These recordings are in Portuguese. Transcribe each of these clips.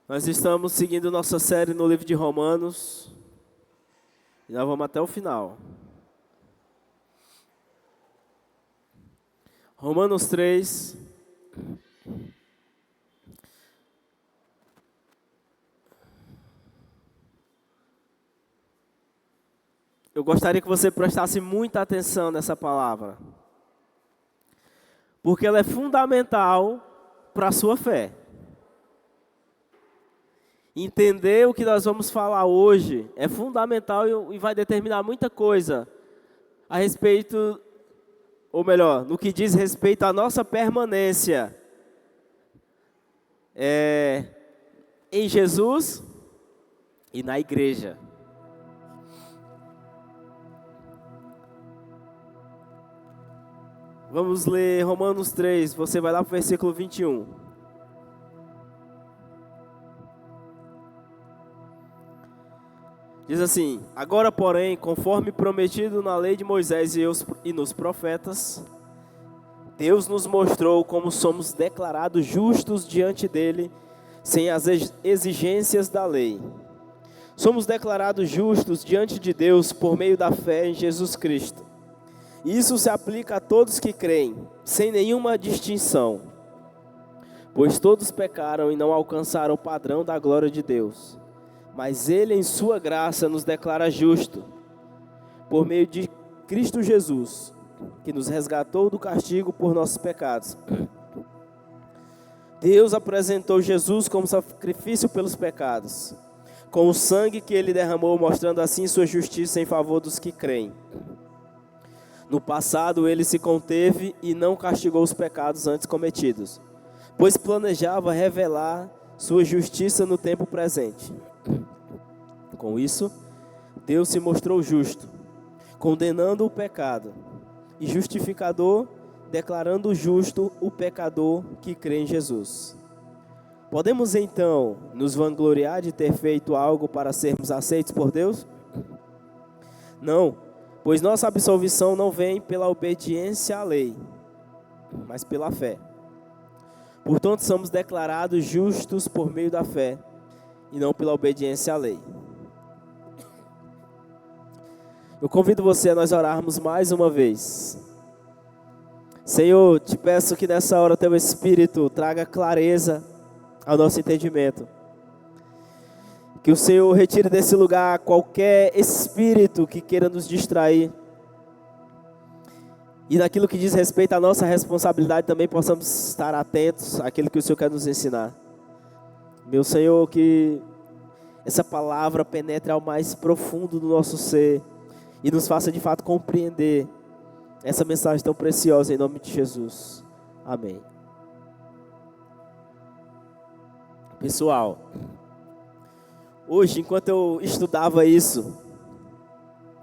Nós estamos seguindo nossa série no livro de Romanos e nós vamos até o final. Romanos 3. Eu gostaria que você prestasse muita atenção nessa palavra, porque ela é fundamental para a sua fé. Entender o que nós vamos falar hoje é fundamental e vai determinar muita coisa a respeito, ou melhor, no que diz respeito à nossa permanência em Jesus e na igreja. Vamos ler Romanos 3, você vai lá para o versículo 21. Diz assim: Agora, porém, conforme prometido na lei de Moisés e nos profetas, Deus nos mostrou como somos declarados justos diante dele, sem as exigências da lei. Somos declarados justos diante de Deus por meio da fé em Jesus Cristo. Isso se aplica a todos que creem, sem nenhuma distinção. Pois todos pecaram e não alcançaram o padrão da glória de Deus. Mas Ele, em sua graça, nos declara justo, por meio de Cristo Jesus, que nos resgatou do castigo por nossos pecados. Deus apresentou Jesus como sacrifício pelos pecados, com o sangue que Ele derramou, mostrando assim sua justiça em favor dos que creem. No passado, Ele se conteve e não castigou os pecados antes cometidos, pois planejava revelar sua justiça no tempo presente. Com isso, Deus se mostrou justo, condenando o pecado, e justificador, declarando justo o pecador que crê em Jesus. Podemos então nos vangloriar de ter feito algo para sermos aceitos por Deus? Não, pois nossa absolvição não vem pela obediência à lei, mas pela fé. Portanto, somos declarados justos por meio da fé, e não pela obediência à lei. Eu convido você a nós orarmos mais uma vez. Senhor, te peço que nessa hora teu Espírito traga clareza ao nosso entendimento. Que o Senhor retire desse lugar qualquer espírito que queira nos distrair. E naquilo que diz respeito à nossa responsabilidade também possamos estar atentos àquilo que o Senhor quer nos ensinar. Meu Senhor, que essa palavra penetre ao mais profundo do nosso ser e nos faça de fato compreender essa mensagem tão preciosa em nome de Jesus. Amém. Pessoal, hoje enquanto eu estudava isso,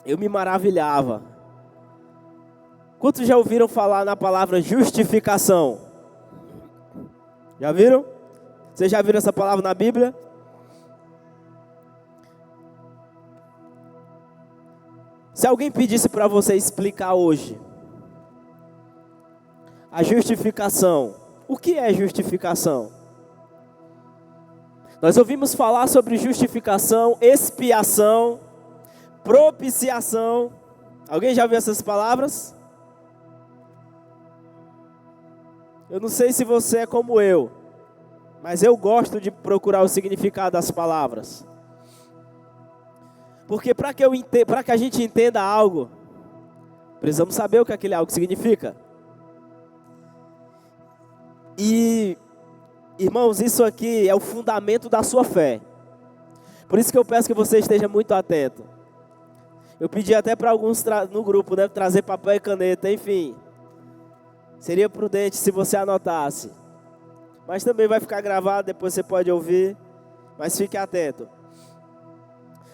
eu me maravilhava. Quantos já ouviram falar na palavra justificação? Já viram? Vocês já viram essa palavra na Bíblia? Se alguém pedisse para você explicar hoje a justificação, o que é justificação? Nós ouvimos falar sobre justificação, expiação, propiciação. Alguém já viu essas palavras? Eu não sei se você é como eu, mas eu gosto de procurar o significado das palavras. Porque para que a gente entenda algo, precisamos saber o que aquele algo significa. E, irmãos, isso aqui é o fundamento da sua fé. Por isso que eu peço que você esteja muito atento. Eu pedi até para alguns no grupo, né, trazer papel e caneta, enfim. Seria prudente se você anotasse. Mas também vai ficar gravado, depois você pode ouvir. Mas fique atento.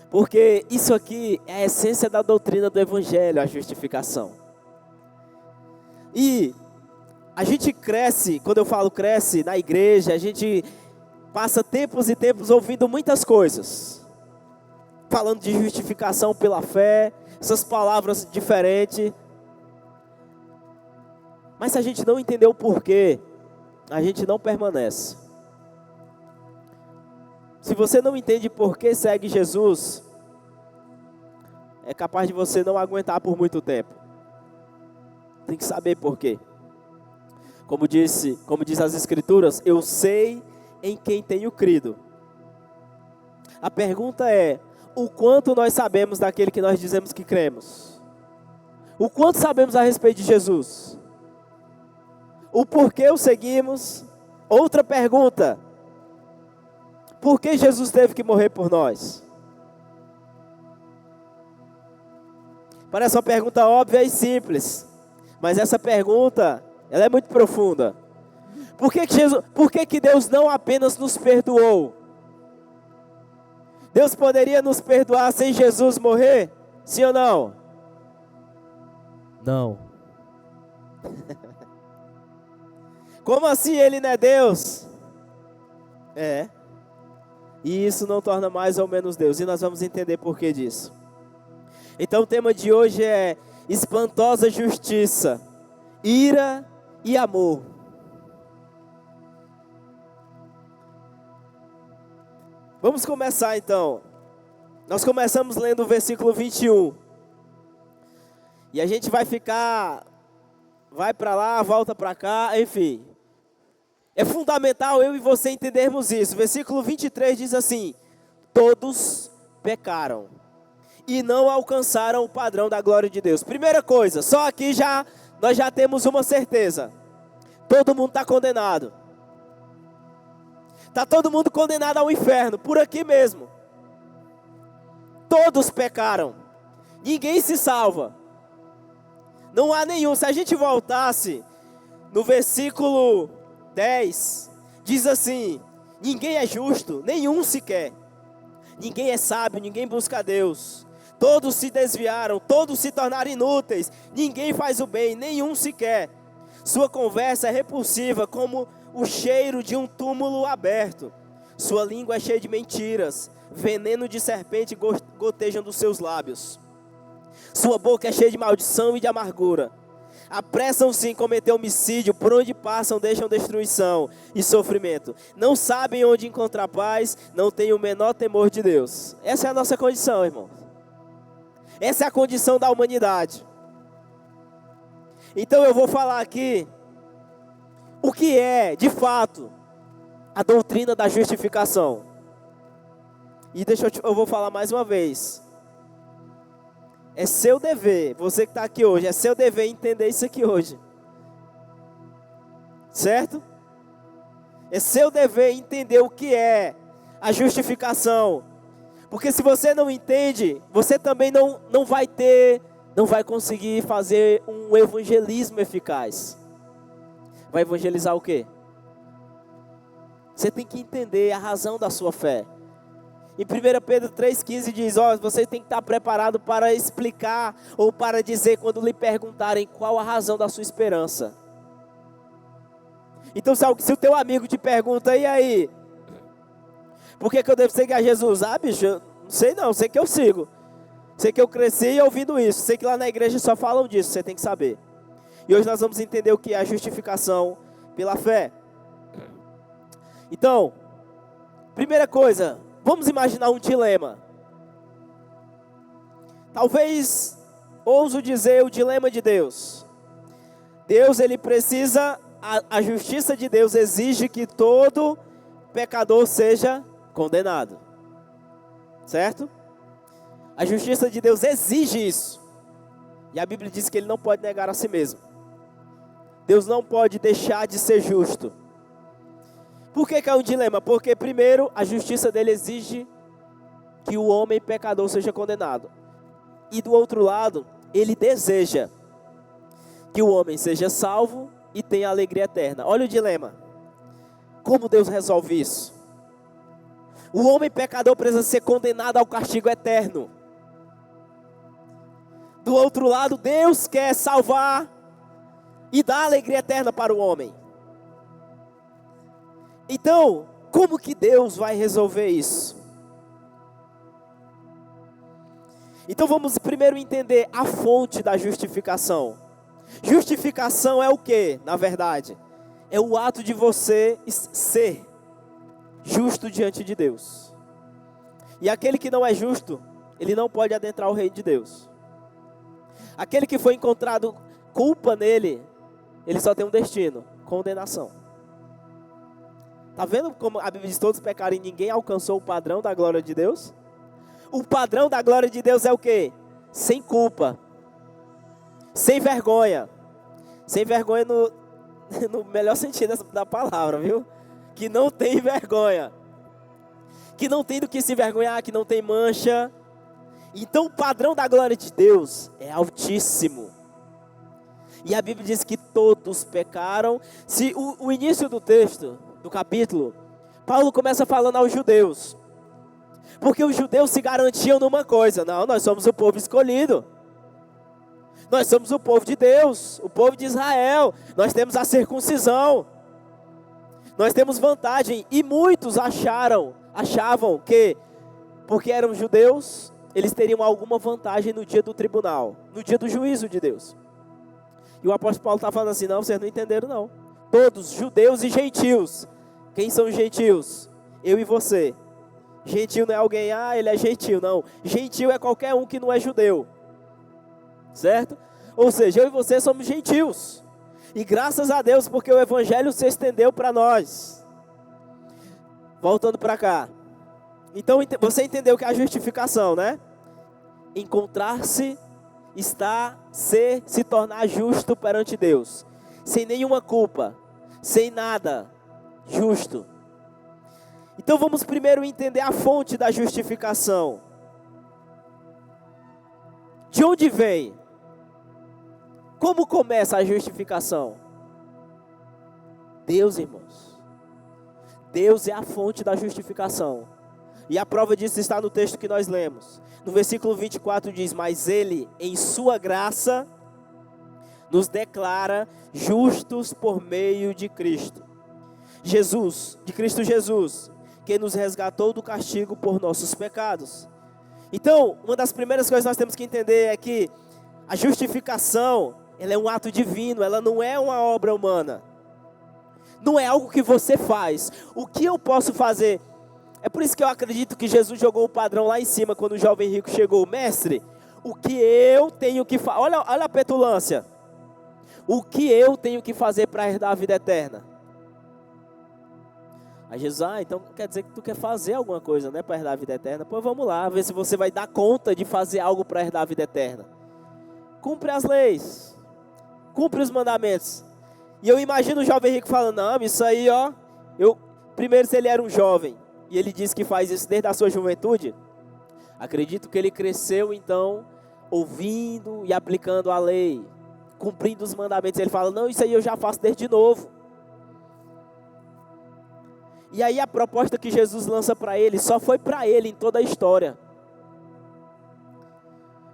Porque isso aqui é a essência da doutrina do Evangelho, a justificação. E a gente cresce, quando eu falo cresce, na igreja, a gente passa tempos e tempos ouvindo muitas coisas. Falando de justificação pela fé, essas palavras diferentes. Mas se a gente não entender o porquê, a gente não permanece. Se você não entende por que segue Jesus, é capaz de você não aguentar por muito tempo. Tem que saber por quê. Como diz as Escrituras, eu sei em quem tenho crido. A pergunta é, o quanto nós sabemos daquele que nós dizemos que cremos? O quanto sabemos a respeito de Jesus? O porquê o seguimos? Outra pergunta, por que Jesus teve que morrer por nós? Parece uma pergunta óbvia e simples, mas essa pergunta, ela é muito profunda. Por que Deus não apenas nos perdoou? Deus poderia nos perdoar sem Jesus morrer? Sim ou não? Não. Como assim ele não é Deus? É. E isso não torna mais ou menos Deus. E nós vamos entender por que disso. Então o tema de hoje é espantosa justiça, ira e amor. Vamos começar então. Nós começamos lendo o versículo 21. E a gente vai para lá, volta para cá, enfim. É fundamental eu e você entendermos isso. Versículo 23 diz assim: todos pecaram e não alcançaram o padrão da glória de Deus. Primeira coisa, só aqui nós já temos uma certeza. Todo mundo está condenado. Está todo mundo condenado ao inferno, por aqui mesmo. Todos pecaram. Ninguém se salva. Não há nenhum. Se a gente voltasse no versículo 10, diz assim: ninguém é justo, nenhum sequer. Ninguém é sábio, ninguém busca a Deus. Todos se desviaram, todos se tornaram inúteis. Ninguém faz o bem, nenhum sequer. Sua conversa é repulsiva como o cheiro de um túmulo aberto. Sua língua é cheia de mentiras. Veneno de serpente gotejam dos seus lábios. Sua boca é cheia de maldição e de amargura. Apressam-se em cometer homicídio, por onde passam deixam destruição e sofrimento. Não sabem onde encontrar paz, não têm o menor temor de Deus. Essa é a nossa condição, irmão. Essa é a condição da humanidade. Então eu vou falar aqui o que é, de fato, a doutrina da justificação. E eu vou falar mais uma vez. É seu dever, você que está aqui hoje, é seu dever entender isso aqui hoje. Certo? É seu dever entender o que é a justificação. Porque se você não entende, você também não vai conseguir fazer um evangelismo eficaz. Vai evangelizar o quê? Você tem que entender a razão da sua fé. Em 1 Pedro 3,15 diz, você tem que estar preparado para explicar ou para dizer quando lhe perguntarem qual a razão da sua esperança. Então se o teu amigo te pergunta, e aí? Por que eu devo seguir a Jesus? Ah, bicho, eu não sei não, sei que eu sigo. Sei que eu cresci ouvindo isso, sei que lá na igreja só falam disso, você tem que saber. E hoje nós vamos entender o que é a justificação pela fé. Então, primeira coisa, vamos imaginar um dilema. Talvez, ouso dizer, o dilema de Deus. Deus, ele precisa, a justiça de Deus exige que todo pecador seja condenado. Certo? A justiça de Deus exige isso. E a Bíblia diz que ele não pode negar a si mesmo. Deus não pode deixar de ser justo. Por que é um dilema? Porque primeiro, a justiça dele exige que o homem pecador seja condenado. E do outro lado, ele deseja que o homem seja salvo e tenha alegria eterna. Olha o dilema. Como Deus resolve isso? O homem pecador precisa ser condenado ao castigo eterno. Do outro lado, Deus quer salvar e dar alegria eterna para o homem. Então, como que Deus vai resolver isso? Então vamos primeiro entender a fonte da justificação. Justificação é o que, na verdade? É o ato de você ser justo diante de Deus. E aquele que não é justo, ele não pode adentrar o reino de Deus. Aquele que foi encontrado culpa nele, ele só tem um destino: condenação. Está vendo como a Bíblia diz: todos pecaram e ninguém alcançou o padrão da glória de Deus? O padrão da glória de Deus é o quê? Sem culpa, sem vergonha. Sem vergonha no melhor sentido da palavra, viu? Que não tem vergonha. Que não tem do que se vergonhar, que não tem mancha. Então o padrão da glória de Deus é altíssimo. E a Bíblia diz que todos pecaram. Se o início do texto, do capítulo, Paulo começa falando aos judeus. Porque os judeus se garantiam numa coisa: não, nós somos o povo escolhido. Nós somos o povo de Deus, o povo de Israel. Nós temos a circuncisão. Nós temos vantagem. E muitos achavam que, porque eram judeus, eles teriam alguma vantagem no dia do tribunal, no dia do juízo de Deus. E o apóstolo Paulo está falando assim: não, vocês não entenderam não. Todos, judeus e gentios. Quem são os gentios? Eu e você. Gentio não é alguém, ele é gentio, não. Gentio é qualquer um que não é judeu. Certo? Ou seja, eu e você somos gentios. E graças a Deus, porque o evangelho se estendeu para nós. Voltando para cá. Então, você entendeu que é a justificação, né? Encontrar-se, se tornar justo perante Deus. Sem nenhuma culpa, sem nada, justo. Então vamos primeiro entender a fonte da justificação. De onde vem? Como começa a justificação? Deus, irmãos. Deus é a fonte da justificação. E a prova disso está no texto que nós lemos. No versículo 24 diz: mas Ele, em sua graça, nos declara justos por meio de Cristo. De Cristo Jesus, que nos resgatou do castigo por nossos pecados. Então, uma das primeiras coisas que nós temos que entender é que a justificação, ela é um ato divino, ela não é uma obra humana. Não é algo que você faz. O que eu posso fazer? É por isso que eu acredito que Jesus jogou o padrão lá em cima, quando o jovem rico chegou: mestre, o que eu tenho que fazer? Olha a petulância. O que eu tenho que fazer para herdar a vida eterna? Aí Jesus: então quer dizer que tu quer fazer alguma coisa, né, para herdar a vida eterna? Pois vamos lá, ver se você vai dar conta de fazer algo para herdar a vida eterna. Cumpre as leis, cumpre os mandamentos. E eu imagino o jovem rico falando: não, isso aí, primeiro, se ele era um jovem, e ele diz que faz isso desde a sua juventude, acredito que ele cresceu então, ouvindo e aplicando a lei, cumprindo os mandamentos. Ele fala: não, isso aí eu já faço desde novo. E aí a proposta que Jesus lança para ele, só foi para ele em toda a história.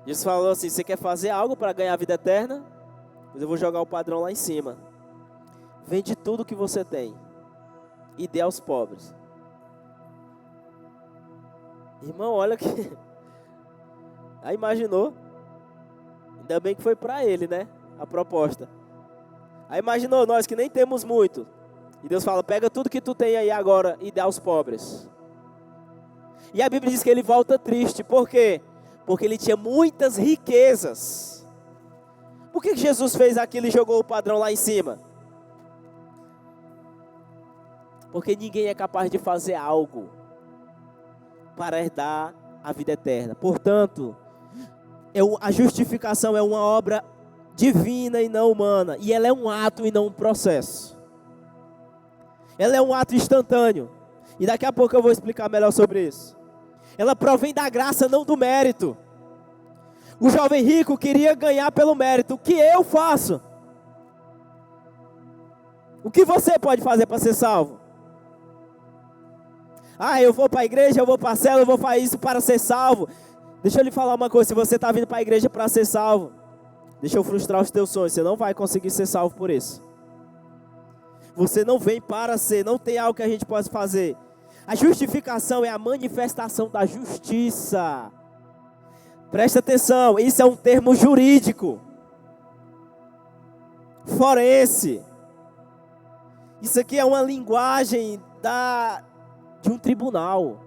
Jesus falou assim: você quer fazer algo para ganhar a vida eterna? Mas eu vou jogar o padrão lá em cima. Vende tudo que você tem e dê aos pobres. Irmão, olha que... Aí imaginou? Ainda bem que foi para ele, né? A proposta. Aí imaginou nós que nem temos muito. E Deus fala: pega tudo que tu tem aí agora e dá aos pobres. E a Bíblia diz que ele volta triste. Por quê? Porque ele tinha muitas riquezas. Por que Jesus fez aquilo e jogou o padrão lá em cima? Porque ninguém é capaz de fazer algo para herdar a vida eterna. Portanto, a justificação é uma obra divina e não humana. E ela é um ato e não um processo. Ela é um ato instantâneo. E daqui a pouco eu vou explicar melhor sobre isso. Ela provém da graça, não do mérito. O jovem rico queria ganhar pelo mérito. O que eu faço? O que você pode fazer para ser salvo? Eu vou para a igreja, eu vou para a célula, eu vou fazer isso para ser salvo. Deixa eu lhe falar uma coisa: se você está vindo para a igreja para ser salvo, deixa eu frustrar os teus sonhos, você não vai conseguir ser salvo por isso. Você não vem para ser, não tem algo que a gente possa fazer. A justificação é a manifestação da justiça. Presta atenção, isso é um termo jurídico, forense. Isso aqui é uma linguagem de um tribunal.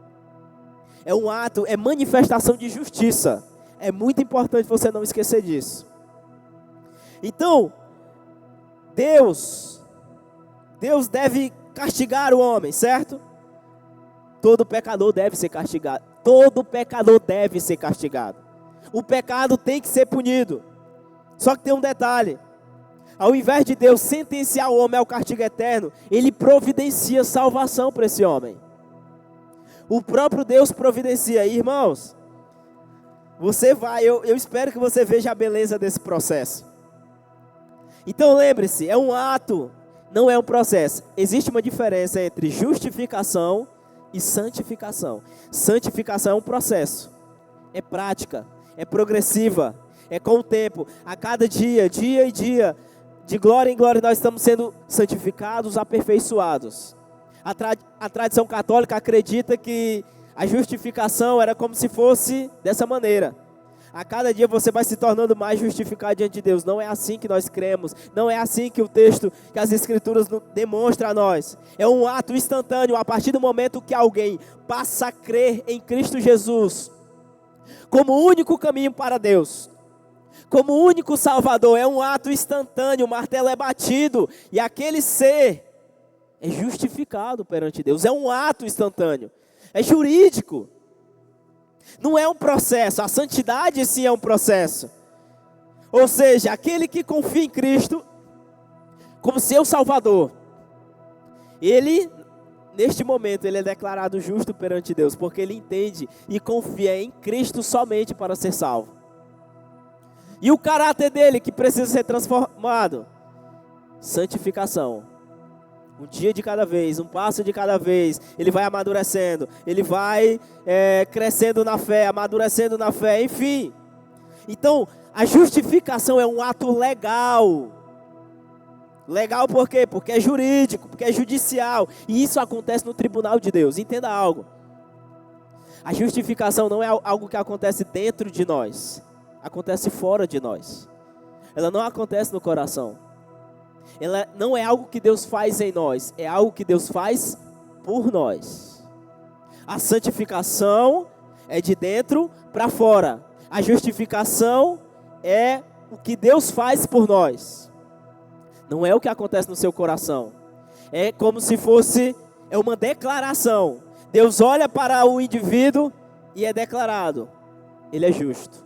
é um ato, é manifestação de justiça. É muito importante você não esquecer disso. Então, Deus deve castigar o homem, certo? Todo pecador deve ser castigado. Todo pecador deve ser castigado. O pecado tem que ser punido. Só que tem um detalhe. Ao invés de Deus sentenciar o homem ao castigo eterno, Ele providencia salvação para esse homem. O próprio Deus providencia. Irmãos, eu espero que você veja a beleza desse processo. Então lembre-se, é um ato, não é um processo. Existe uma diferença entre justificação e santificação. Santificação é um processo, é prática, é progressiva, é com o tempo. A cada dia e dia, de glória em glória, nós estamos sendo santificados, aperfeiçoados. A tradição católica acredita que a justificação era como se fosse dessa maneira. A cada dia você vai se tornando mais justificado diante de Deus. Não é assim que nós cremos. Não é assim que o texto, que as Escrituras demonstram a nós. É um ato instantâneo. A partir do momento que alguém passa a crer em Cristo Jesus como o único caminho para Deus, como o único Salvador, é um ato instantâneo. O martelo é batido e aquele ser é justificado perante Deus. É um ato instantâneo. É jurídico. Não é um processo, a santidade sim é um processo. Ou seja, aquele que confia em Cristo como seu Salvador, ele, neste momento, ele é declarado justo perante Deus, porque ele entende e confia em Cristo somente para ser salvo. E o caráter dele que precisa ser transformado? Santificação. Um dia de cada vez, um passo de cada vez, ele vai amadurecendo, ele vai crescendo na fé, amadurecendo na fé, enfim. Então, a justificação é um ato legal. Legal por quê? Porque é jurídico, porque é judicial. E isso acontece no tribunal de Deus. Entenda algo. A justificação não é algo que acontece dentro de nós. Acontece fora de nós. Ela não acontece no coração. Ela não é algo que Deus faz em nós, é algo que Deus faz por nós. A santificação é de dentro para fora. A justificação é o que Deus faz por nós. Não é o que acontece no seu coração. É como se fosse uma declaração. Deus olha para o indivíduo e é declarado: ele é justo,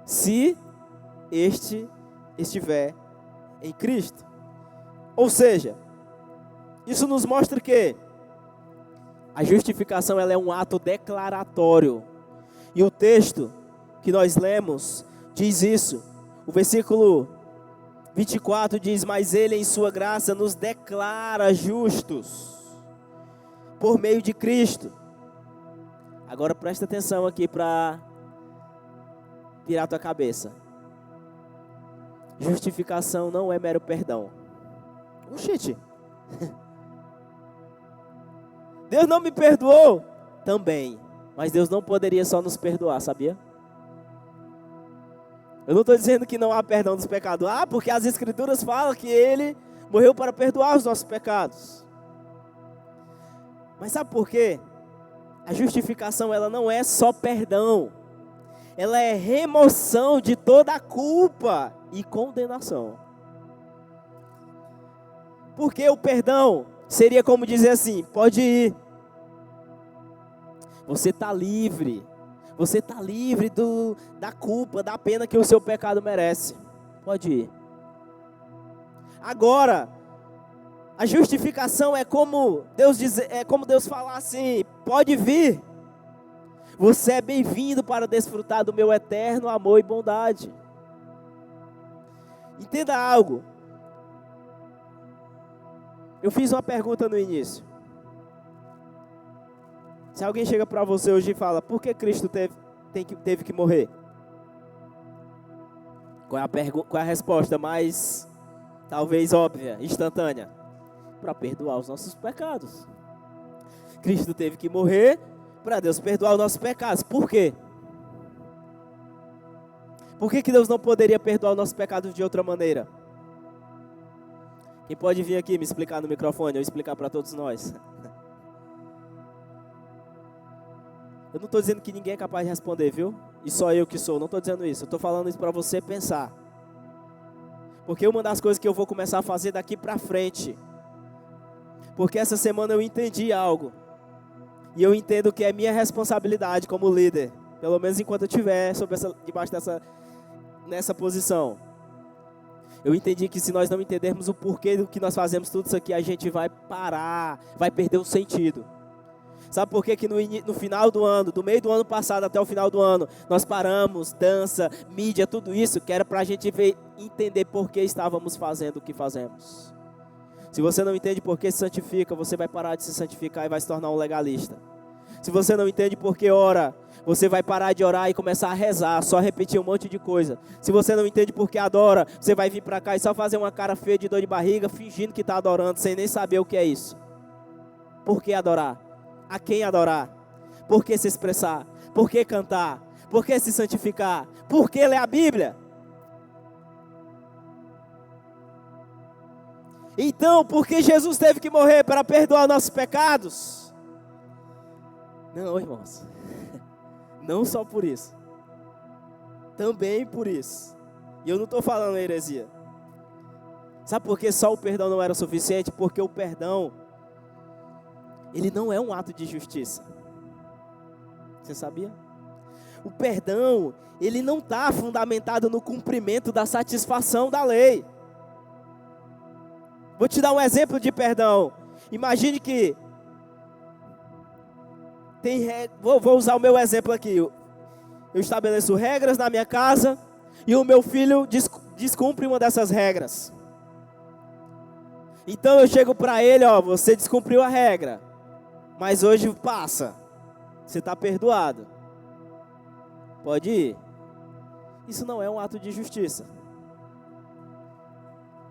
se este estiver em Cristo. Ou seja, isso nos mostra que a justificação ela é um ato declaratório. E o texto que nós lemos diz isso. O versículo 24 diz: mas ele em sua graça nos declara justos por meio de Cristo. Agora presta atenção aqui para virar tua cabeça. Justificação não é mero perdão. Oxente. Deus não me perdoou? Também. Mas Deus não poderia só nos perdoar, sabia? Eu não estou dizendo que não há perdão dos pecados. Porque as Escrituras falam que Ele morreu para perdoar os nossos pecados. Mas sabe por quê? A justificação ela não é só perdão. Ela é remoção de toda a culpa e condenação. Porque o perdão seria como dizer assim: pode ir. Você está livre. Você está livre da culpa, da pena que o seu pecado merece. Pode ir. Agora, a justificação é como Deus falar assim: pode vir. Você é bem-vindo para desfrutar do meu eterno amor e bondade. Entenda algo. Eu fiz uma pergunta no início. Se alguém chega para você hoje e fala: por que Cristo teve que morrer? Qual é a resposta mais, talvez óbvia, instantânea? Para perdoar os nossos pecados. Cristo teve que morrer para Deus perdoar os nossos pecados. Por quê? Por que Deus não poderia perdoar os nossos pecados de outra maneira? Quem pode vir aqui me explicar no microfone, ou explicar para todos nós? Eu não estou dizendo que ninguém é capaz de responder, viu? E só eu que sou, não estou dizendo isso. Eu estou falando isso para você pensar. Porque uma das coisas que eu vou começar a fazer daqui para frente, porque essa semana eu entendi algo. E eu entendo que é minha responsabilidade como líder, pelo menos enquanto eu estiver debaixo nessa posição. Eu entendi que se nós não entendermos o porquê do que nós fazemos tudo isso aqui, a gente vai parar, vai perder o sentido. Sabe por quê que no final do ano, do meio do ano passado até o final do ano, nós paramos, dança, mídia, tudo isso, que era para a gente entender por que estávamos fazendo o que fazemos. Se você não entende por que se santifica, você vai parar de se santificar e vai se tornar um legalista. Se você não entende por que ora, você vai parar de orar e começar a rezar, só repetir um monte de coisa. Se você não entende por que adora, você vai vir para cá e só fazer uma cara feia de dor de barriga, fingindo que está adorando, sem nem saber o que é isso. Por que adorar? A quem adorar? Por que se expressar? Por que cantar? Por que se santificar? Por que ler a Bíblia? Então, por que Jesus teve que morrer para perdoar nossos pecados? Não, irmãos. Não só por isso. Também por isso. E eu não estou falando heresia. Sabe por que só o perdão não era suficiente? Porque o perdão, ele não é um ato de justiça. Você sabia? O perdão, ele não está fundamentado no cumprimento da satisfação da lei. Vou te dar um exemplo de perdão. Imagine que vou usar o meu exemplo aqui. Eu estabeleço regras na minha casa e o meu filho descumpre uma dessas regras. Então eu chego para ele, você descumpriu a regra, mas hoje passa. Você está perdoado. Pode ir. Isso não é um ato de justiça.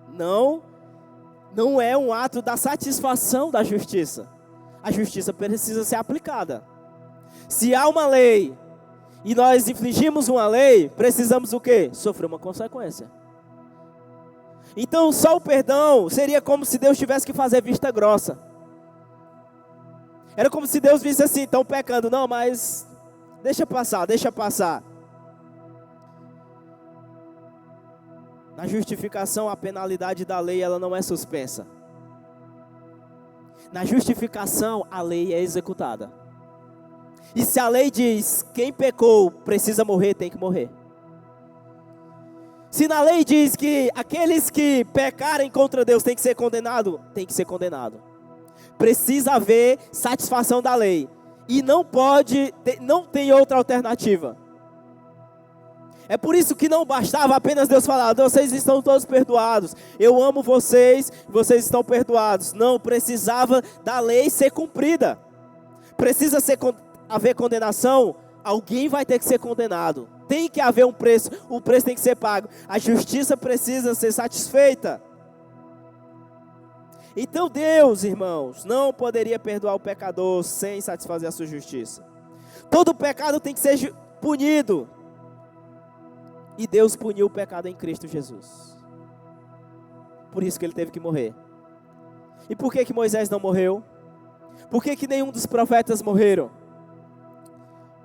Não é um ato da satisfação da justiça. A justiça precisa ser aplicada. Se há uma lei e nós infringimos uma lei, precisamos o quê? Sofrer uma consequência. Então só o perdão seria como se Deus tivesse que fazer vista grossa. Era como se Deus visse assim, estão pecando. Não, mas deixa passar. Na justificação, a penalidade da lei, ela não é suspensa. Na justificação, a lei é executada. E se a lei diz, quem pecou precisa morrer, tem que morrer. Se na lei diz que aqueles que pecarem contra Deus têm que ser condenados, tem que ser condenado. Precisa haver satisfação da lei. E não tem outra alternativa. É por isso que não bastava apenas Deus falar, vocês estão todos perdoados, eu amo vocês, vocês estão perdoados. Não, precisava da lei ser cumprida. Precisa haver condenação, alguém vai ter que ser condenado. Tem que haver um preço, o preço tem que ser pago. A justiça precisa ser satisfeita. Então Deus, irmãos, não poderia perdoar o pecador sem satisfazer a sua justiça. Todo pecado tem que ser punido. E Deus puniu o pecado em Cristo Jesus. Por isso que ele teve que morrer. E por que Moisés não morreu? Por que nenhum dos profetas morreram?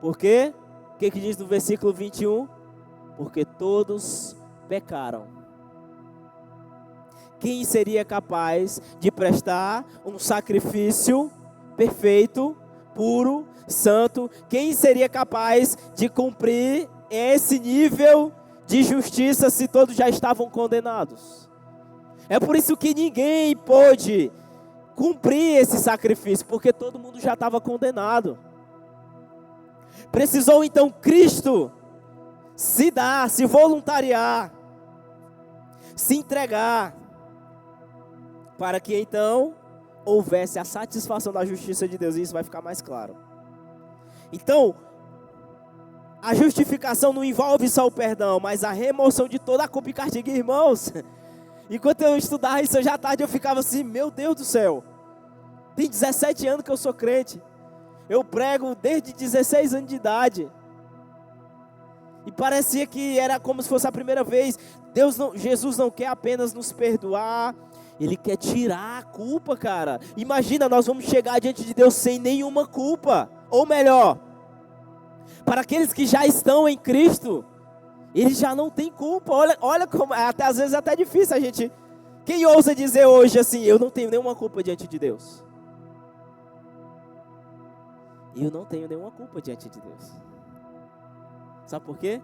Por quê? O que diz no versículo 21? Porque todos pecaram. Quem seria capaz de prestar um sacrifício perfeito, puro, santo? Quem seria capaz de cumprir esse nível de justiça se todos já estavam condenados? É por isso que ninguém pôde cumprir esse sacrifício, porque todo mundo já estava condenado. Precisou então Cristo se dar, se voluntariar, se entregar, para que então houvesse a satisfação da justiça de Deus. E isso vai ficar mais claro. Então, a justificação não envolve só o perdão, mas a remoção de toda a culpa e castigo. Irmãos, enquanto eu estudava isso hoje à tarde, eu ficava assim, meu Deus do céu, tem 17 anos que eu sou crente, eu prego desde 16 anos de idade, e parecia que era como se fosse a primeira vez. Jesus não quer apenas nos perdoar, Ele quer tirar a culpa, cara. Imagina, nós vamos chegar diante de Deus sem nenhuma culpa, ou melhor, Para aqueles que já estão em Cristo, eles já não têm culpa. Olha como, até, às vezes é até difícil a gente... Quem ousa dizer hoje assim, eu não tenho nenhuma culpa diante de Deus? Eu não tenho nenhuma culpa diante de Deus. Sabe por quê?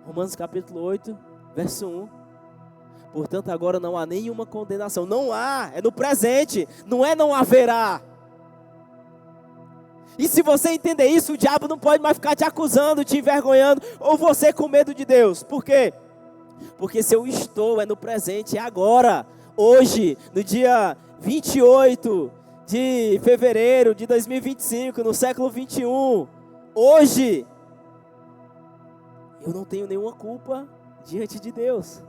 Romanos capítulo 8, verso 1. Portanto, agora não há nenhuma condenação. Não há, é no presente, não é não haverá. E se você entender isso, o diabo não pode mais ficar te acusando, te envergonhando, ou você com medo de Deus. Por quê? Porque se eu estou, é no presente, é agora, hoje, no dia 28 de fevereiro de 2025, no século 21, hoje, eu não tenho nenhuma culpa diante de Deus.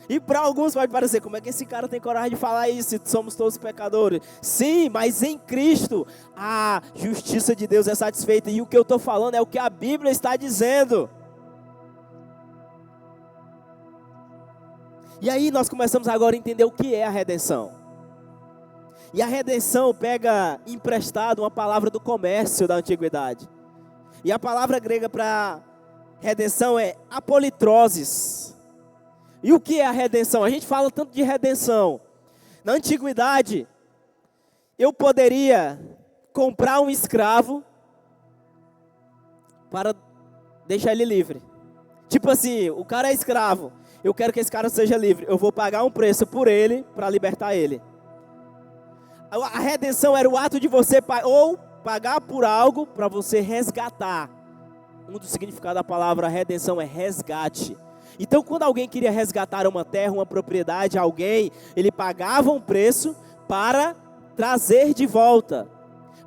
E para alguns vai parecer, como é que esse cara tem coragem de falar isso, se somos todos pecadores? Sim, mas em Cristo, a justiça de Deus é satisfeita, e o que eu estou falando é o que a Bíblia está dizendo. E aí nós começamos agora a entender o que é a redenção. E a redenção pega emprestado uma palavra do comércio da antiguidade. E a palavra grega para redenção é apolitrosis. E o que é a redenção? A gente fala tanto de redenção. Na antiguidade, eu poderia comprar um escravo para deixar ele livre. Tipo assim, o cara é escravo, eu quero que esse cara seja livre. Eu vou pagar um preço por ele para libertar ele. A redenção era o ato de você ou pagar por algo para você resgatar. Um dos significados da palavra redenção é resgate. Então, quando alguém queria resgatar uma terra, uma propriedade, alguém, ele pagava um preço para trazer de volta,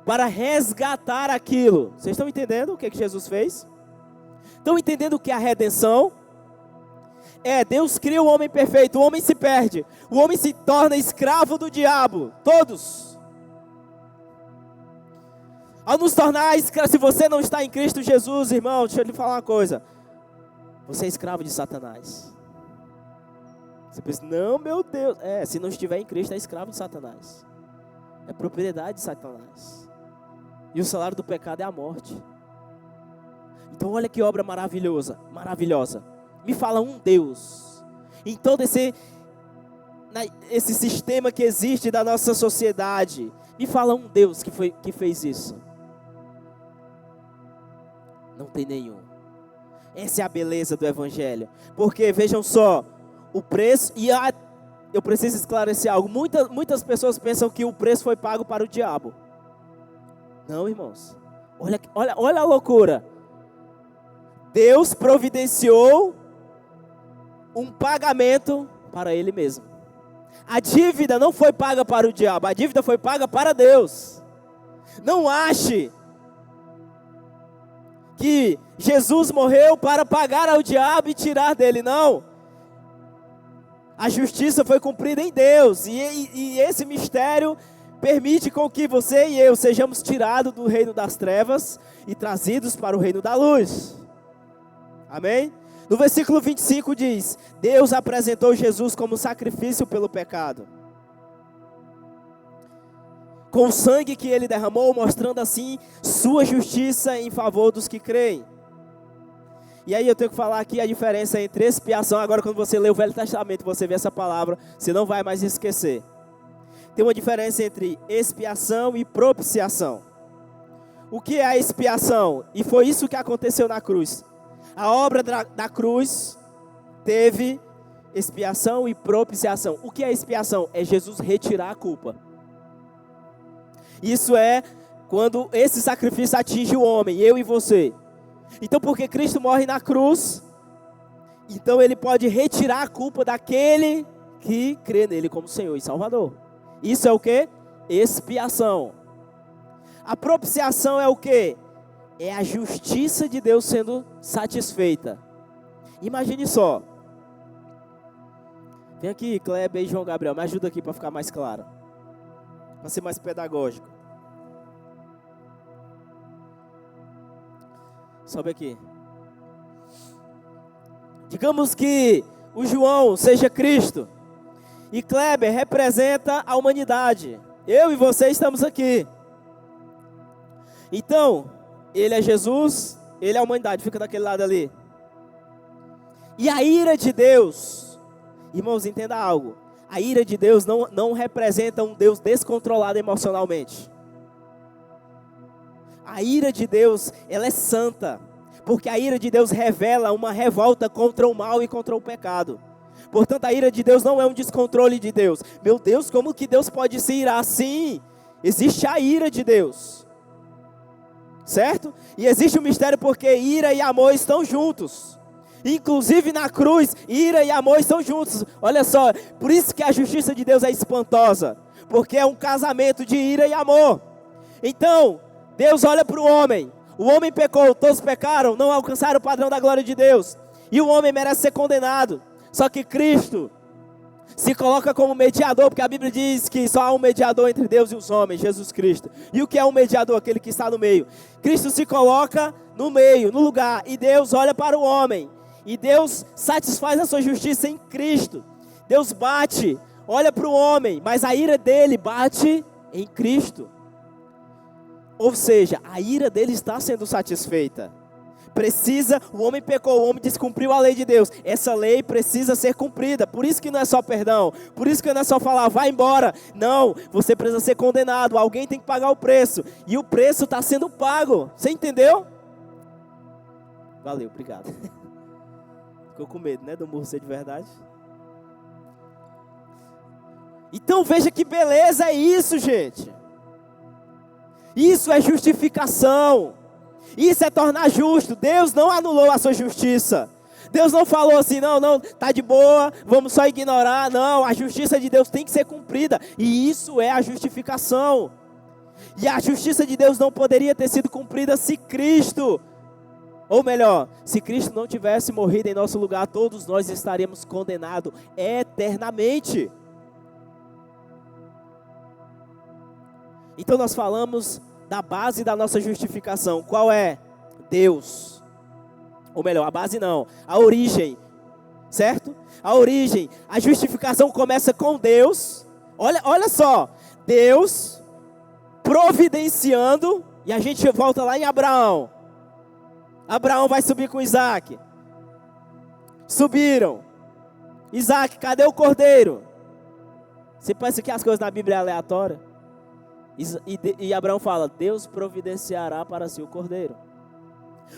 para resgatar aquilo. Vocês estão entendendo o que Jesus fez? Estão entendendo o que é a redenção? Deus cria o homem perfeito, o homem se perde, o homem se torna escravo do diabo, todos. Ao nos tornar escravo, se você não está em Cristo Jesus, irmão, deixa eu lhe falar uma coisa. Você é escravo de Satanás. Você pensa, não, meu Deus. Se não estiver em Cristo, é escravo de Satanás. É propriedade de Satanás. E o salário do pecado é a morte. Então olha que obra maravilhosa. Me fala um Deus. Em todo esse sistema que existe da nossa sociedade. Me fala um Deus que fez isso. Não tem nenhum. Essa é a beleza do Evangelho. Porque, vejam só, o preço... eu preciso esclarecer algo. Muitas pessoas pensam que o preço foi pago para o diabo. Não, irmãos. Olha a loucura. Deus providenciou um pagamento para Ele mesmo. A dívida não foi paga para o diabo. A dívida foi paga para Deus. Não ache que Jesus morreu para pagar ao diabo e tirar dele, não. A justiça foi cumprida em Deus, e esse mistério permite com que você e eu sejamos tirados do reino das trevas e trazidos para o reino da luz. Amém? No versículo 25 diz, Deus apresentou Jesus como sacrifício pelo pecado, com o sangue que Ele derramou, mostrando assim sua justiça em favor dos que creem. E aí eu tenho que falar aqui a diferença entre expiação. Agora quando você lê o Velho Testamento, você vê essa palavra, você não vai mais esquecer. Tem uma diferença entre expiação e propiciação. O que é a expiação? E foi isso que aconteceu na cruz. A obra da cruz teve expiação e propiciação. O que é expiação? É Jesus retirar a culpa. Isso é quando esse sacrifício atinge o homem, eu e você. Então, porque Cristo morre na cruz, então Ele pode retirar a culpa daquele que crê nele como Senhor e Salvador. Isso é o que? Expiação. A propiciação é o que? É a justiça de Deus sendo satisfeita. Imagine só. Vem aqui, Kleber e João Gabriel, me ajuda aqui para ficar mais claro. Para ser mais pedagógico. Sobe aqui. Digamos que o João seja Cristo. E Kleber representa a humanidade. Eu e você estamos aqui. Então, ele é Jesus, ele é a humanidade, fica daquele lado ali. E a ira de Deus, irmãos, entenda algo. A ira de Deus não representa um Deus descontrolado emocionalmente. A ira de Deus, ela é santa. Porque a ira de Deus revela uma revolta contra o mal e contra o pecado. Portanto, a ira de Deus não é um descontrole de Deus. Meu Deus, como que Deus pode se irar assim? Existe a ira de Deus. Certo? E existe um mistério porque ira e amor estão juntos. Inclusive na cruz, ira e amor estão juntos. Olha só, por isso que a justiça de Deus é espantosa. Porque é um casamento de ira e amor. Então, Deus olha para o homem pecou, todos pecaram, não alcançaram o padrão da glória de Deus. E o homem merece ser condenado. Só que Cristo se coloca como mediador, porque a Bíblia diz que só há um mediador entre Deus e os homens, Jesus Cristo. E o que é um mediador? Aquele que está no meio. Cristo se coloca no meio, no lugar, e Deus olha para o homem. E Deus satisfaz a sua justiça em Cristo. Deus bate, olha para o homem, mas a ira dele bate em Cristo. Ou seja, a ira dele está sendo satisfeita. O homem pecou, o homem descumpriu a lei de Deus. Essa lei precisa ser cumprida. Por isso que não é só perdão. Por isso que não é só falar, vai embora. Não, você precisa ser condenado. Alguém tem que pagar o preço. E o preço está sendo pago. Você entendeu? Valeu, obrigado. Ficou com medo, né, do murro ser de verdade? Então veja que beleza é isso, gente. Isso é justificação. Isso é tornar justo. Deus não anulou a sua justiça. Deus não falou assim, não, tá de boa, vamos só ignorar. Não, a justiça de Deus tem que ser cumprida. E isso é a justificação. E a justiça de Deus não poderia ter sido cumprida se Cristo, ou melhor, se Cristo não tivesse morrido em nosso lugar, todos nós estaríamos condenados eternamente. Então nós falamos da base da nossa justificação. Qual é? Deus. Ou melhor, a base não, a origem. Certo? A origem. A justificação começa com Deus. Olha só. Deus providenciando. E a gente volta lá em Abraão. Abraão vai subir com Isaac. Subiram. Isaac, cadê o cordeiro? Você pensa que as coisas na Bíblia é aleatória? E Abraão fala, Deus providenciará para si o cordeiro.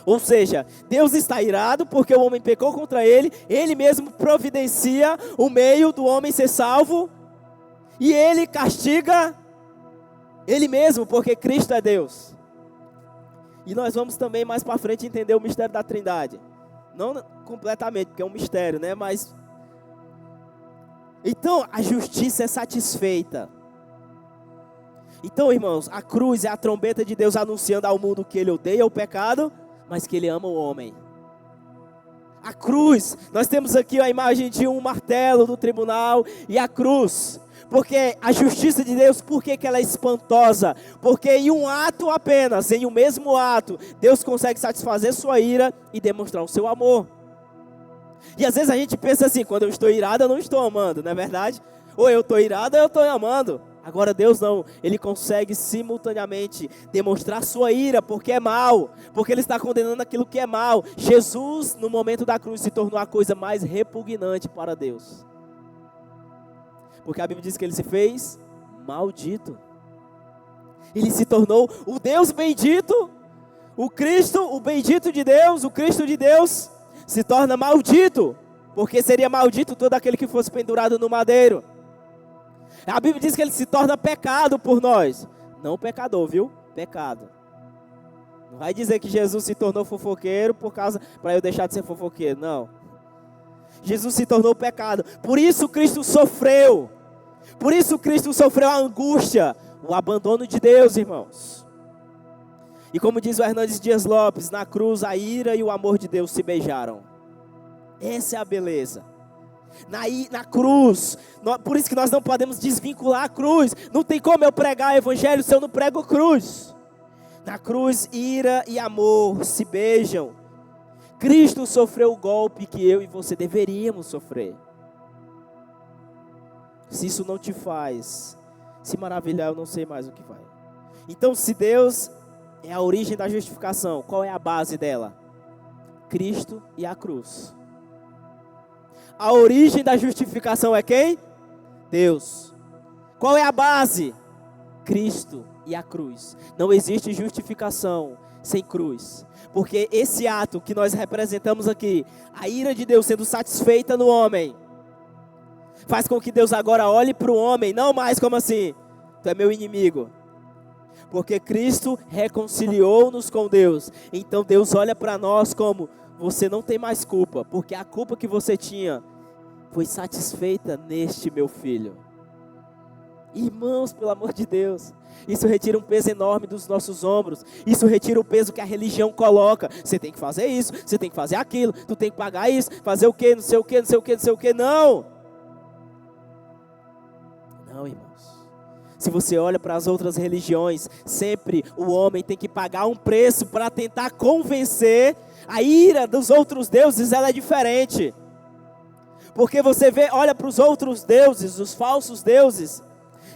Ou seja, Deus está irado porque o homem pecou contra ele. Ele mesmo providencia o meio do homem ser salvo. E ele castiga ele mesmo, porque Cristo é Deus. E nós vamos também mais para frente entender o mistério da Trindade. Não completamente, porque é um mistério, né? Mas então a justiça é satisfeita. Então, irmãos, a cruz é a trombeta de Deus anunciando ao mundo que Ele odeia o pecado, mas que Ele ama o homem. A cruz, nós temos aqui a imagem de um martelo do tribunal e a cruz. Porque a justiça de Deus, por que ela é espantosa? Porque em um ato apenas, em um mesmo ato, Deus consegue satisfazer sua ira e demonstrar o seu amor. E às vezes a gente pensa assim, quando eu estou irado, eu não estou amando, não é verdade? Ou eu estou irado, ou eu estou amando. Agora Deus não, Ele consegue simultaneamente demonstrar sua ira, porque é mal, porque Ele está condenando aquilo que é mal. Jesus, no momento da cruz, se tornou a coisa mais repugnante para Deus. Porque a Bíblia diz que Ele se fez maldito. Ele se tornou o Deus bendito, o Cristo, o bendito de Deus, o Cristo de Deus, se torna maldito, porque seria maldito todo aquele que fosse pendurado no madeiro. A Bíblia diz que Ele se torna pecado por nós. Não pecador, viu? Pecado. Não vai dizer que Jesus se tornou fofoqueiro para eu deixar de ser fofoqueiro. Não. Jesus se tornou pecado. Por isso Cristo sofreu. Por isso Cristo sofreu a angústia, o abandono de Deus, irmãos. E como diz o Hernandes Dias Lopes, na cruz a ira e o amor de Deus se beijaram. Essa é a beleza. Na cruz, por isso que nós não podemos desvincular a cruz. Não tem como eu pregar o evangelho se eu não prego cruz. Na cruz, ira e amor se beijam. Cristo sofreu o golpe que eu e você deveríamos sofrer. Se isso não te faz se maravilhar, eu não sei mais o que vai. Então, se Deus é a origem da justificação. Qual é a base dela? Cristo e a cruz. A origem da justificação é quem? Deus. Qual é a base? Cristo e a cruz. Não existe justificação sem cruz. Porque esse ato que nós representamos aqui, a ira de Deus sendo satisfeita no homem, faz com que Deus agora olhe para o homem, não mais como assim, tu é meu inimigo. Porque Cristo reconciliou-nos com Deus. Então Deus olha para nós como, você não tem mais culpa, porque a culpa que você tinha foi satisfeita neste meu filho. Irmãos, pelo amor de Deus, isso retira um peso enorme dos nossos ombros. Isso retira o peso que a religião coloca. Você tem que fazer isso, você tem que fazer aquilo, tu tem que pagar isso, fazer o quê, não sei o quê, não sei o quê, não sei o quê. Não, irmãos. Se você olha para as outras religiões, sempre o homem tem que pagar um preço para tentar convencer. A ira dos outros deuses, ela é diferente. Porque você olha para os outros deuses, os falsos deuses,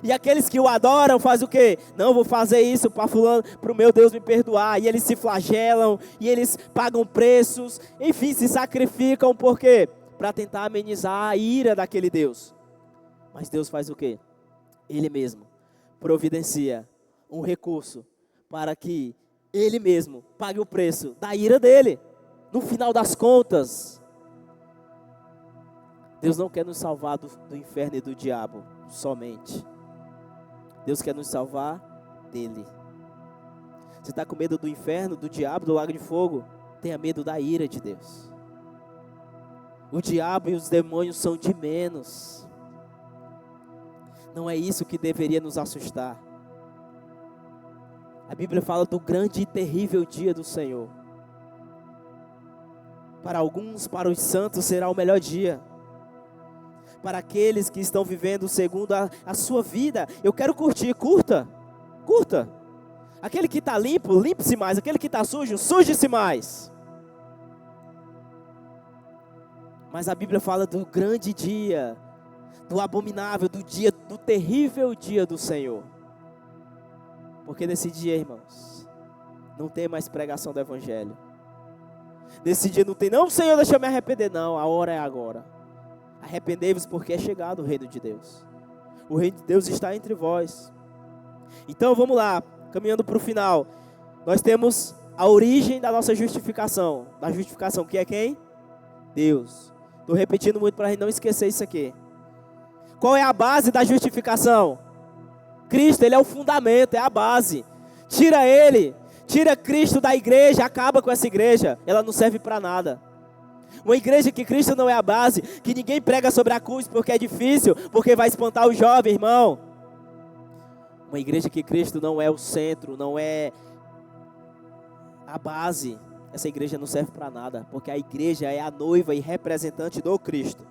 e aqueles que o adoram fazem o quê? Não, vou fazer isso para fulano, para o meu Deus me perdoar. E eles se flagelam, e eles pagam preços, enfim, se sacrificam, por quê? Para tentar amenizar a ira daquele Deus. Mas Deus faz o quê? Ele mesmo providencia um recurso para que Ele mesmo pague o preço da ira dele. No final das contas, Deus não quer nos salvar do inferno e do diabo somente. Deus quer nos salvar dele. Você está com medo do inferno, do diabo, do lago de fogo? Tenha medo da ira de Deus. O diabo e os demônios são de menos. Não é isso que deveria nos assustar. A Bíblia fala do grande e terrível dia do Senhor. Para alguns, para os santos, será o melhor dia. Para aqueles que estão vivendo segundo a sua vida, eu quero curtir, curta. Aquele que está limpo, limpe-se mais. Aquele que está sujo, suje-se mais. Mas a Bíblia fala do grande dia, do abominável, do terrível dia do Senhor. Porque nesse dia, irmãos, não tem mais pregação do Evangelho. Nesse dia não tem, não, Senhor, deixa eu me arrepender. Não, a hora é agora. Arrependei-vos porque é chegado o reino de Deus. O reino de Deus está entre vós. Então vamos lá, caminhando para o final. Nós temos a origem da nossa justificação. Da justificação, que é quem? Deus. Estou repetindo muito para a gente não esquecer isso aqui. Qual é a base da justificação? Cristo, Ele é o fundamento, é a base. Tira Cristo da igreja, acaba com essa igreja. Ela não serve para nada. Uma igreja que Cristo não é a base, que ninguém prega sobre a cruz porque é difícil, porque vai espantar o jovem, irmão. Uma igreja que Cristo não é o centro, não é a base, essa igreja não serve para nada, porque a igreja é a noiva e representante do Cristo.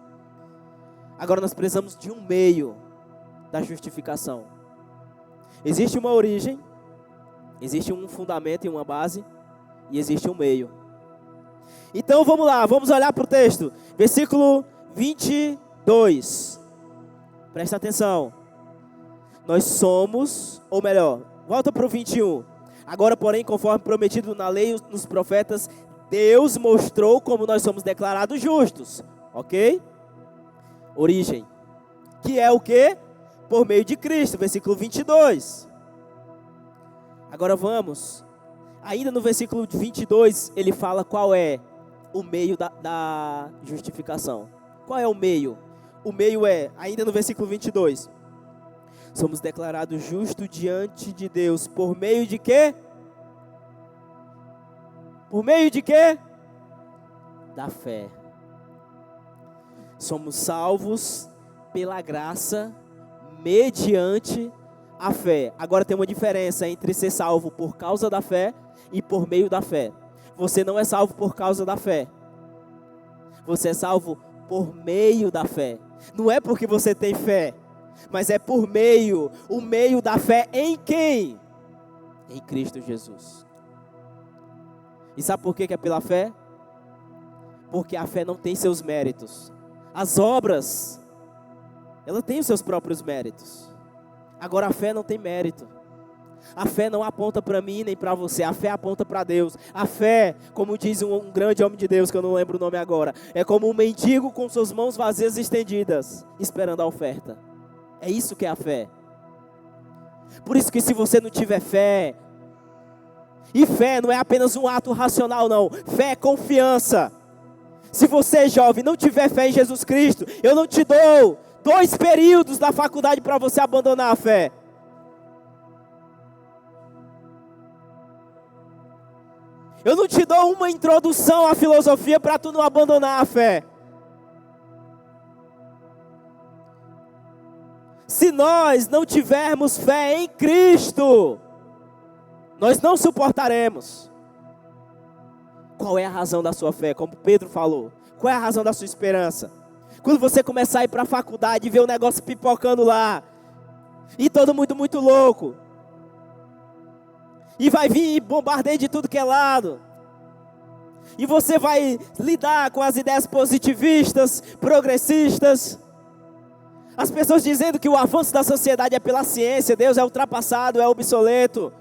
Agora nós precisamos de um meio da justificação. Existe uma origem, existe um fundamento e uma base, e existe um meio. Então vamos lá, vamos olhar para o texto, versículo 22, presta atenção. Nós somos, ou melhor, volta para o 21. Agora, porém, conforme prometido na lei e nos profetas, Deus mostrou como nós somos declarados justos, ok? Origem, que é o que? Por meio de Cristo, versículo 22. Agora vamos, ainda no versículo 22, ele fala qual é o meio da justificação. Qual é o meio? O meio é, ainda no versículo 22, somos declarados justos diante de Deus por meio de quê? Por meio de quê? Da fé. Somos salvos pela graça mediante a fé. Agora tem uma diferença entre ser salvo por causa da fé e por meio da fé. Você não é salvo por causa da fé. Você é salvo por meio da fé. Não é porque você tem fé, mas é por meio. O meio da fé em quem? Em Cristo Jesus. E sabe por que é pela fé? Porque a fé não tem seus méritos. As obras, ela tem os seus próprios méritos. Agora a fé não tem mérito. A fé não aponta para mim nem para você, a fé aponta para Deus. A fé, como diz um grande homem de Deus, que eu não lembro o nome agora, é como um mendigo com suas mãos vazias estendidas, esperando a oferta. É isso que é a fé. Por isso que se você não tiver fé, e fé não é apenas um ato racional não, fé é confiança. Se você, jovem, não tiver fé em Jesus Cristo, eu não te dou 2 períodos da faculdade para você abandonar a fé. Eu não te dou uma introdução à filosofia para tu não abandonar a fé. Se nós não tivermos fé em Cristo, nós não suportaremos. Qual é a razão da sua fé? Como Pedro falou. Qual é a razão da sua esperança? Quando você começar a ir para a faculdade e ver o negócio pipocando lá, e todo mundo muito louco, e vai vir bombardeio de tudo que é lado, e você vai lidar com as ideias positivistas, progressistas, as pessoas dizendo que o avanço da sociedade é pela ciência, Deus é ultrapassado, é obsoleto.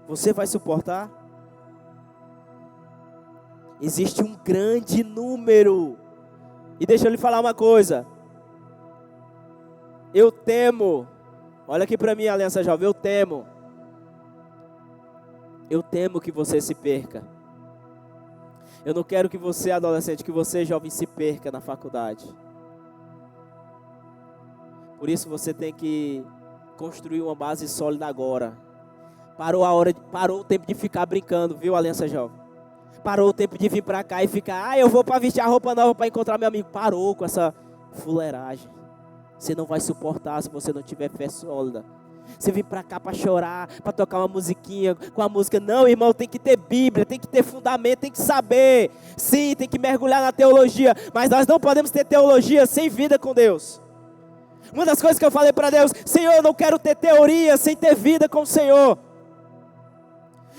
Você vai suportar? Existe um grande número. E deixa eu lhe falar uma coisa. Eu temo. Olha aqui para mim, Aliança Jovem. Eu temo. Eu temo que você se perca. Eu não quero que você, adolescente, que você, jovem, se perca na faculdade. Por isso você tem que construir uma base sólida agora. Parou o tempo de ficar brincando, viu, Aliança Jovem? Parou o tempo de vir para cá e ficar, eu vou para vestir a roupa nova para encontrar meu amigo. Parou com essa fuleiragem. Você não vai suportar se você não tiver fé sólida. Você vem para cá para chorar, para tocar uma musiquinha com a música. Não, irmão, tem que ter Bíblia, tem que ter fundamento, tem que saber. Sim, tem que mergulhar na teologia. Mas nós não podemos ter teologia sem vida com Deus. Uma das coisas que eu falei para Deus, Senhor, eu não quero ter teoria sem ter vida com o Senhor.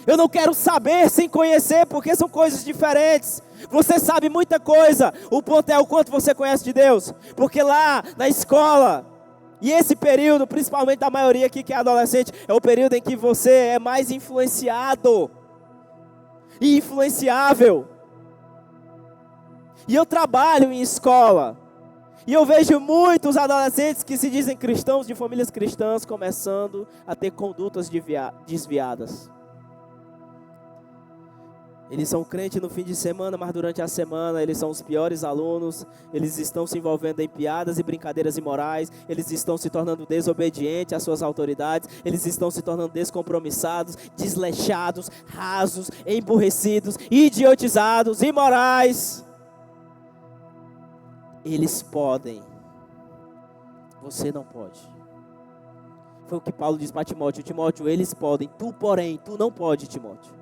Eu não quero saber sem conhecer, porque são coisas diferentes. Você sabe muita coisa, o ponto é o quanto você conhece de Deus. Porque lá na escola, e esse período, principalmente da maioria aqui que é adolescente, é o período em que você é mais influenciado e influenciável. E eu trabalho em escola, e eu vejo muitos adolescentes que se dizem cristãos, de famílias cristãs, começando a ter condutas desviadas. Eles são crentes no fim de semana, mas durante a semana eles são os piores alunos. Eles estão se envolvendo em piadas e brincadeiras imorais. Eles estão se tornando desobedientes às suas autoridades. Eles estão se tornando descompromissados, desleixados, rasos, emburrecidos, idiotizados, imorais. Eles podem. Você não pode. Foi o que Paulo disse para Timóteo. Timóteo, eles podem. Tu, porém, tu não pode, Timóteo.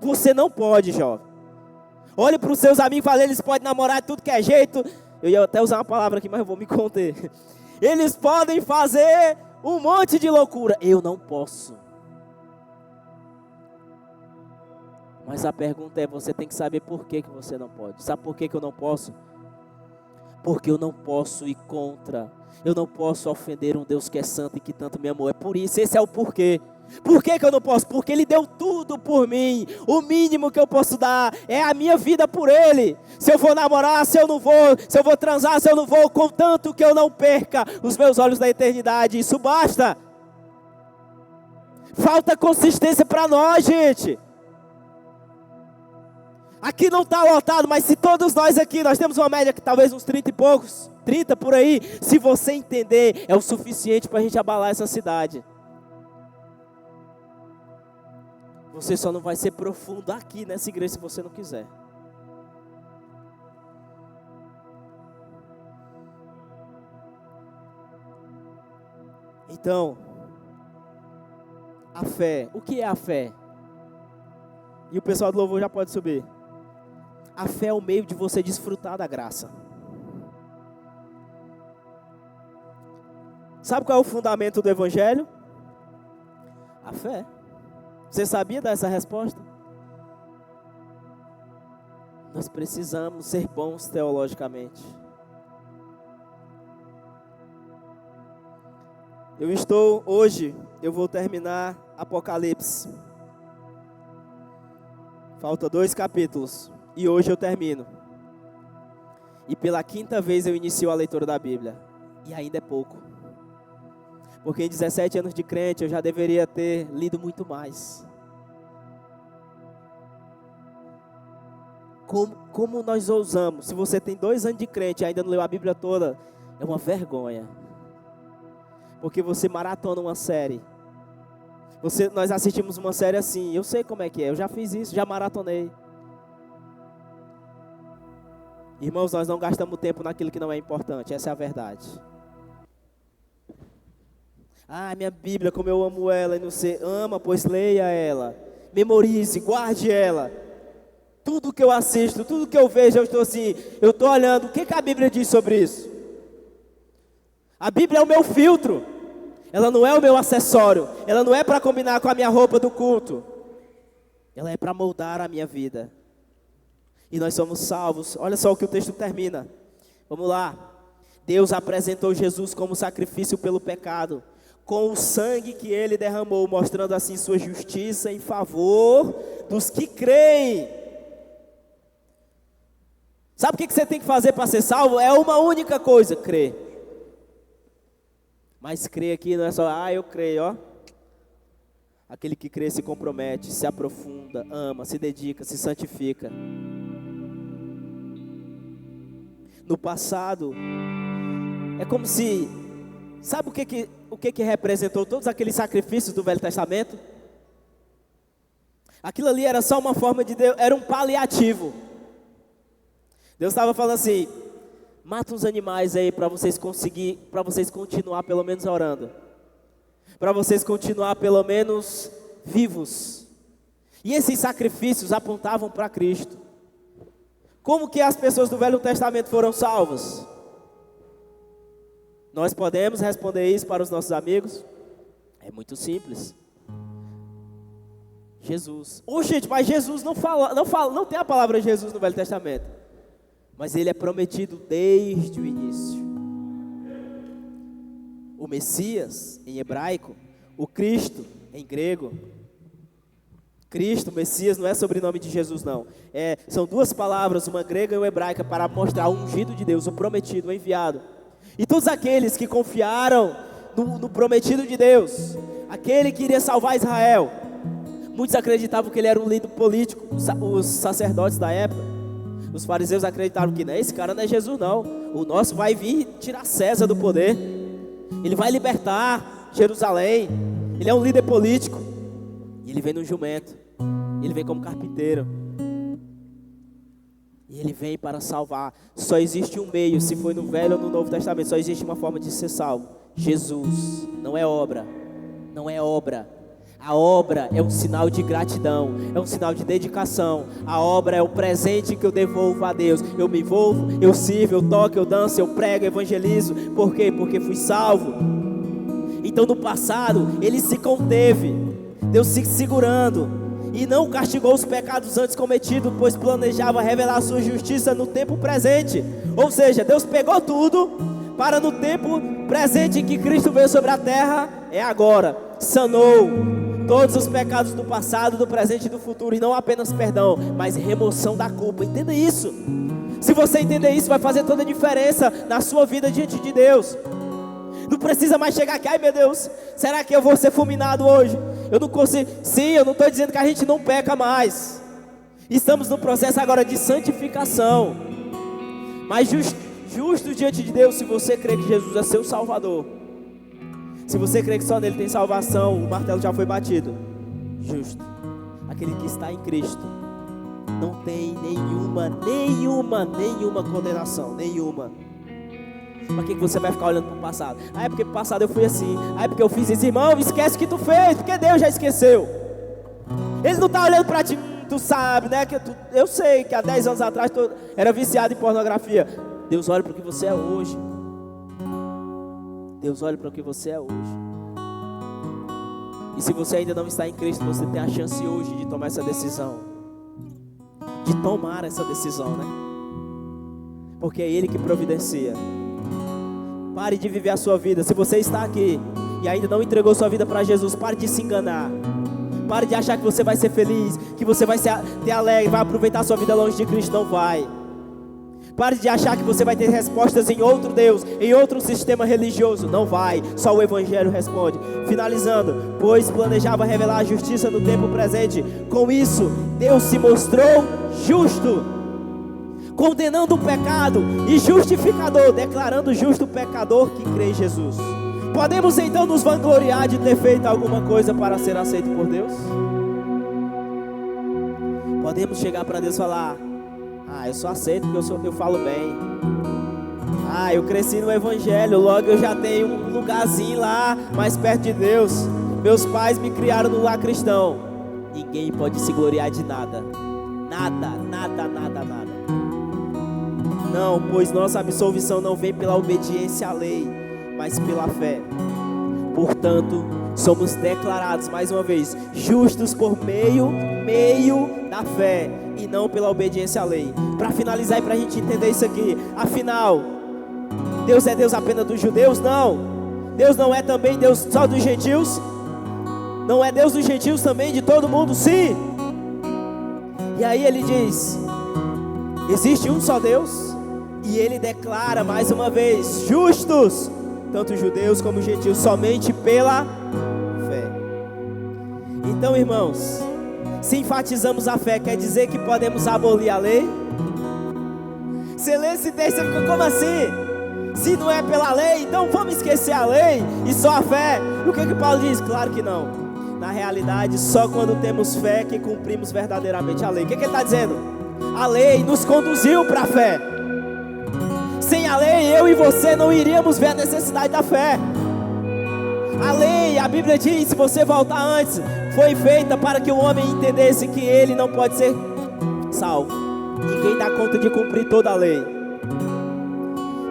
Você não pode, jovem. Olhe para os seus amigos e fale, eles podem namorar de tudo que é jeito. Eu ia até usar uma palavra aqui, mas eu vou me conter. Eles podem fazer um monte de loucura. Eu não posso. Mas a pergunta é, você tem que saber por que você não pode. Sabe por que eu não posso? Porque eu não posso ir contra. Eu não posso ofender um Deus que é santo e que tanto me amou. É por isso, esse é o porquê. Por que eu não posso? Porque Ele deu tudo por mim. O mínimo que eu posso dar é a minha vida por Ele. Se eu vou namorar, se eu não vou. Se eu vou transar, se eu não vou. Contanto que eu não perca os meus olhos da eternidade. Isso basta. Falta consistência para nós, gente. Aqui não está lotado, mas se todos nós aqui, nós temos uma média que talvez uns 30 e poucos, 30 por aí. Se você entender, é o suficiente para a gente abalar essa cidade. Você só não vai ser profundo aqui nessa igreja se você não quiser. Então, a fé. O que é a fé? E o pessoal do louvor já pode subir. A fé é o meio de você desfrutar da graça. Sabe qual é o fundamento do evangelho? A fé. Você sabia dessa resposta? Nós precisamos ser bons teologicamente. Eu vou terminar Apocalipse. Falta 2 capítulos. E hoje eu termino. E pela 5ª vez eu inicio a leitura da Bíblia. E ainda é pouco. Porque em 17 anos de crente eu já deveria ter lido muito mais. Como nós ousamos? Se você tem 2 anos de crente e ainda não leu a Bíblia toda, é uma vergonha. Porque você maratona uma série. Nós assistimos uma série assim, eu sei como é que é, eu já fiz isso, já maratonei. Irmãos, nós não gastamos tempo naquilo que não é importante, essa é a verdade. Minha Bíblia, como eu amo ela, e não sei, ama, pois leia ela, memorize, guarde ela. Tudo que eu assisto, tudo que eu vejo, eu estou olhando, o que a Bíblia diz sobre isso? A Bíblia é o meu filtro, ela não é o meu acessório, ela não é para combinar com a minha roupa do culto, ela é para moldar a minha vida. E nós somos salvos. Olha só o que o texto termina. Vamos lá. Deus apresentou Jesus como sacrifício pelo pecado, com o sangue que ele derramou, mostrando assim sua justiça em favor dos que creem. Sabe o que você tem que fazer para ser salvo? É uma única coisa, crer. Mas crer aqui não é só, eu creio, ó. Aquele que crê se compromete, se aprofunda, ama, se dedica, se santifica. No passado, é como se, sabe o que representou todos aqueles sacrifícios do Velho Testamento? Aquilo ali era só uma forma de Deus, era um paliativo. Deus estava falando assim, mata uns animais aí para vocês continuar pelo menos orando. Para vocês continuar pelo menos vivos. E esses sacrifícios apontavam para Cristo. Como que as pessoas do Velho Testamento foram salvas? Nós podemos responder isso para os nossos amigos? É muito simples. Jesus. Gente, mas Jesus não tem a palavra Jesus no Velho Testamento. Mas ele é prometido desde o início. O Messias, em hebraico, o Cristo, em grego. Cristo, Messias, não é sobrenome de Jesus não. São 2 palavras, uma grega e uma hebraica, para mostrar o ungido de Deus, o prometido, o enviado. E todos aqueles que confiaram no prometido de Deus, aquele que iria salvar Israel. Muitos acreditavam que ele era um líder político, os sacerdotes da época. Os fariseus acreditaram que esse cara não é Jesus não. O nosso vai vir tirar César do poder. Ele vai libertar Jerusalém. Ele é um líder político. E ele vem no jumento. Ele vem como carpinteiro. E ele vem para salvar. Só existe um meio, se foi no Velho ou no Novo Testamento, só existe uma forma de ser salvo. Jesus. Não é obra. Não é obra. A obra é um sinal de gratidão, é um sinal de dedicação. A obra é o presente que eu devolvo a Deus. Eu me envolvo, eu sirvo, eu toco, eu danço, eu prego, evangelizo. Por quê? Porque fui salvo. Então no passado, ele se conteve, Deus se segurando, e não castigou os pecados antes cometidos, pois planejava revelar a sua justiça no tempo presente. Ou seja, Deus pegou tudo para no tempo presente em que Cristo veio sobre a terra, é agora, sanou todos os pecados do passado, do presente e do futuro. E não apenas perdão, mas remoção da culpa. Entenda isso. Se você entender isso, vai fazer toda a diferença na sua vida diante de Deus. Não precisa mais chegar aqui, ai meu Deus, será que eu vou ser fulminado hoje? Eu não consigo. Sim, eu não estou dizendo que a gente não peca mais. Estamos no processo agora de santificação. Mas justo diante de Deus, se você crê que Jesus é seu Salvador, se você crê que só nele tem salvação, o martelo já foi batido. Justo. Aquele que está em Cristo não tem nenhuma condenação. Nenhuma. Para que você vai ficar olhando para o passado? É porque no passado eu fui assim. É porque eu fiz isso. Irmão, esquece o que tu fez, porque Deus já esqueceu. Ele não está olhando para ti. Tu sabe, né? Eu sei que há 10 anos atrás tu era viciado em pornografia. Deus olha para o que você é hoje. Deus olha para o que você é hoje. E se você ainda não está em Cristo, você tem a chance hoje de tomar essa decisão. De tomar essa decisão, né? Porque é Ele que providencia. Pare de viver a sua vida. Se você está aqui e ainda não entregou sua vida para Jesus, pare de se enganar. Pare de achar que você vai ser feliz, que você vai ter alegre, vai aproveitar sua vida longe de Cristo. Não vai. Pare de achar que você vai ter respostas em outro Deus, em outro sistema religioso. Não vai, só o Evangelho responde. Finalizando, pois planejava revelar a justiça no tempo presente. Com isso, Deus se mostrou justo, condenando o pecado, e justificador, declarando justo o pecador que crê em Jesus. Podemos então nos vangloriar de ter feito alguma coisa para ser aceito por Deus? Podemos chegar para Deus e falar: eu sou aceito porque eu falo bem. Eu cresci no Evangelho, logo eu já tenho um lugarzinho lá, mais perto de Deus. Meus pais me criaram no lar cristão. Ninguém pode se gloriar de nada. Nada. Não, pois nossa absolvição não vem pela obediência à lei, mas pela fé. Portanto, somos declarados, mais uma vez, justos por meio da fé, e não pela obediência à lei. Para finalizar e para a gente entender isso aqui, afinal, Deus é Deus apenas dos judeus? Não. Deus não é também Deus só dos gentios? Não é Deus dos gentios também, de todo mundo? Sim. E aí ele diz: existe um só Deus, e ele declara mais uma vez, justos, tanto judeus como gentios, somente pela fé. Então, irmãos, se enfatizamos a fé, quer dizer que podemos abolir a lei? Você lê esse texto e fica: como assim? Se não é pela lei, então vamos esquecer a lei e só a fé? O que Paulo diz? Claro que não. Na realidade, só quando temos fé que cumprimos verdadeiramente a lei. O que ele está dizendo? A lei nos conduziu para a fé. Sem a lei, eu e você não iríamos ver a necessidade da fé. A lei, a Bíblia diz, se você voltar antes, foi feita para que o homem entendesse que ele não pode ser salvo. Ninguém dá conta de cumprir toda a lei.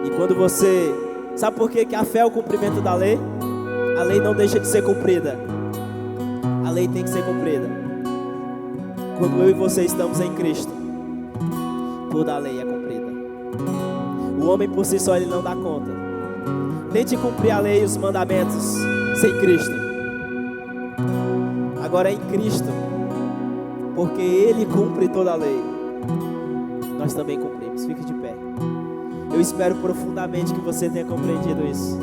E quando você... Sabe por que a fé é o cumprimento da lei? A lei não deixa de ser cumprida. A lei tem que ser cumprida. Quando eu e você estamos em Cristo, toda a lei é cumprida. O homem por si só ele não dá conta. Tente cumprir a lei e os mandamentos sem Cristo. Agora é em Cristo, porque Ele cumpre toda a lei, nós também cumprimos. Fique de pé. Eu espero profundamente que você tenha compreendido isso.